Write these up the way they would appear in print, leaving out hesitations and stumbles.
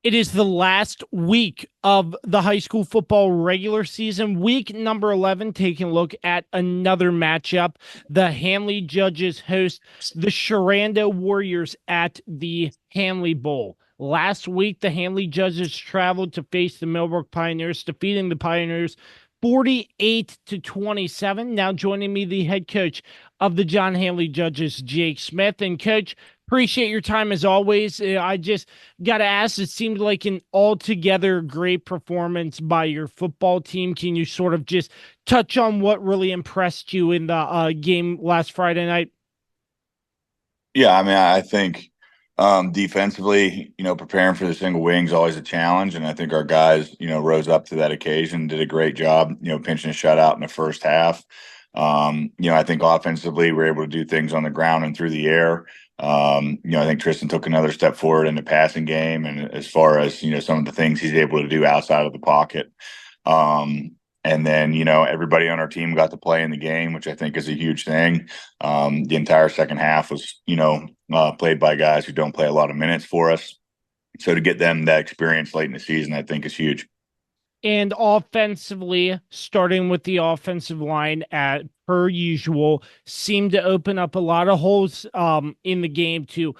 It is the last week of the high school football regular season, week number 11, taking a look at another matchup. The Handley Judges host the Sherando Warriors at the Handley Bowl. Last week, the Handley Judges traveled to face the Millbrook Pioneers, defeating the Pioneers 48-27. Now joining me, the head coach of the John Handley Judges, Jake Smith. And coach, appreciate your time as always. I just got to ask, it seemed like an altogether great performance by your football team. Can you sort of just touch on what really impressed you in the game last Friday night? Yeah, I mean, I think defensively, preparing for the single wing is always a challenge, and I think our guys, rose up to that occasion, did a great job, pinching a shutout in the first half. I think offensively, we're able to do things on the ground and through the air. I think Tristan took another step forward in the passing game, and as far as some of the things he's able to do outside of the pocket. And then, everybody on our team got to play in the game, which I think is a huge thing. The entire second half was, played by guys who don't play a lot of minutes for us. So to get them that experience late in the season, I think is huge. And offensively, starting with the offensive line at per usual, seemed to open up a lot of holes in the game to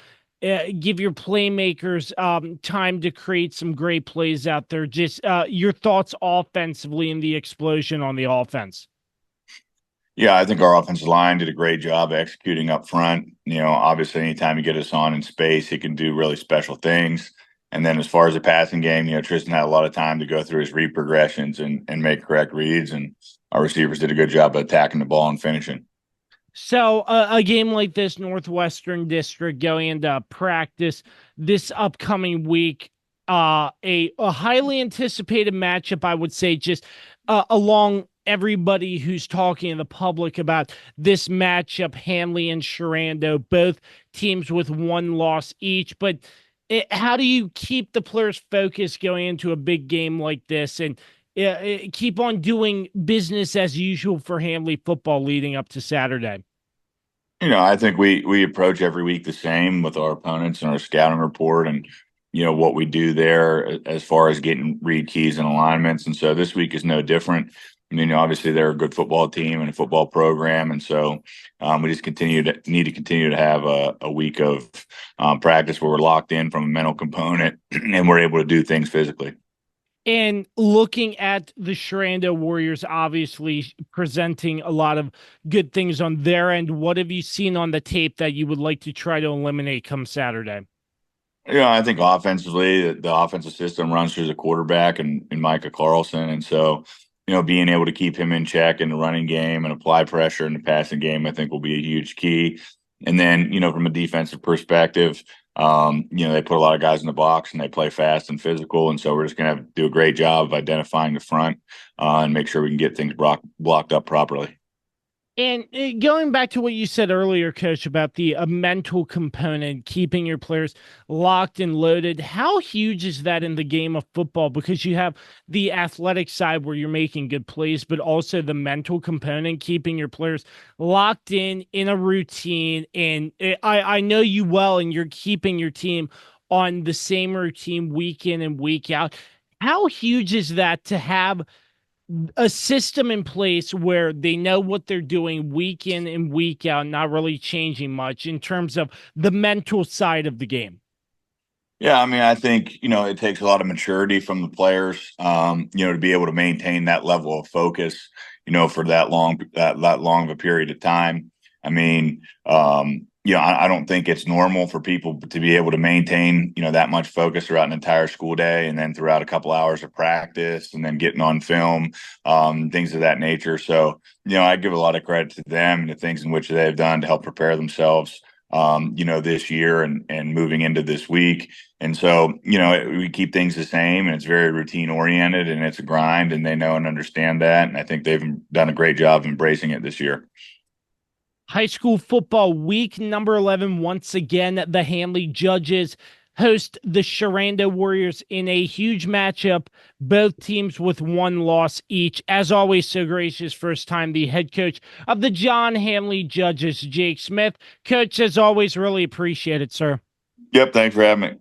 give your playmakers time to create some great plays out there. Just your thoughts offensively in the explosion on the offense. Yeah, I think our offensive line did a great job executing up front. Obviously, anytime you get us on in space, he can do really special things. And then as far as the passing game, Tristan had a lot of time to go through his read progressions and make correct reads. And our receivers did a good job of attacking the ball and finishing. So a game like this, Northwestern District going into practice this upcoming week, a highly anticipated matchup, I would say, just along everybody who's talking to the public about this matchup, Handley and Sherando, both teams with one loss each. But how do you keep the players focused going into a big game like this and keep on doing business as usual for Handley football leading up to Saturday? I think we approach every week the same with our opponents and our scouting report and what we do there as far as getting read keys and alignments. And so this week is no different. I mean, obviously they're a good football team and a football program, and so we just need to continue to have a week of practice where we're locked in from a mental component and we're able to do things physically. And looking at the Sherando Warriors, obviously presenting a lot of good things on their end, what have you seen on the tape that you would like to try to eliminate come Saturday? I think offensively, the offensive system runs through the quarterback and Micah Carlson. And so, being able to keep him in check in the running game and apply pressure in the passing game, I think will be a huge key. And then, from a defensive perspective, they put a lot of guys in the box and they play fast and physical. And so we're just going to do a great job of identifying the front and make sure we can get things blocked up properly. And going back to what you said earlier, Coach, about the mental component, keeping your players locked and loaded, how huge is that in the game of football? Because you have the athletic side where you're making good plays, but also the mental component, keeping your players locked in a routine. And I know you well, and you're keeping your team on the same routine week in and week out. How huge is that to have a system in place where they know what they're doing week in and week out, not really changing much in terms of the mental side of the game? Yeah, I mean, I think, it takes a lot of maturity from the players, to be able to maintain that level of focus, for that long of a period of time. I mean, I don't think it's normal for people to be able to maintain, that much focus throughout an entire school day and then throughout a couple hours of practice and then getting on film, things of that nature. So, I give a lot of credit to them and the things in which they've done to help prepare themselves, this year and moving into this week. And so, we keep things the same and it's very routine oriented and it's a grind and they know and understand that. And I think they've done a great job embracing it this year. High school football week number 11. Once again, the Handley Judges host the Sherando Warriors in a huge matchup, both teams with one loss each. As always, so gracious, first time the head coach of the John Handley Judges, Jake Smith. Coach, as always, really appreciate it, sir. Yep. Thanks for having me.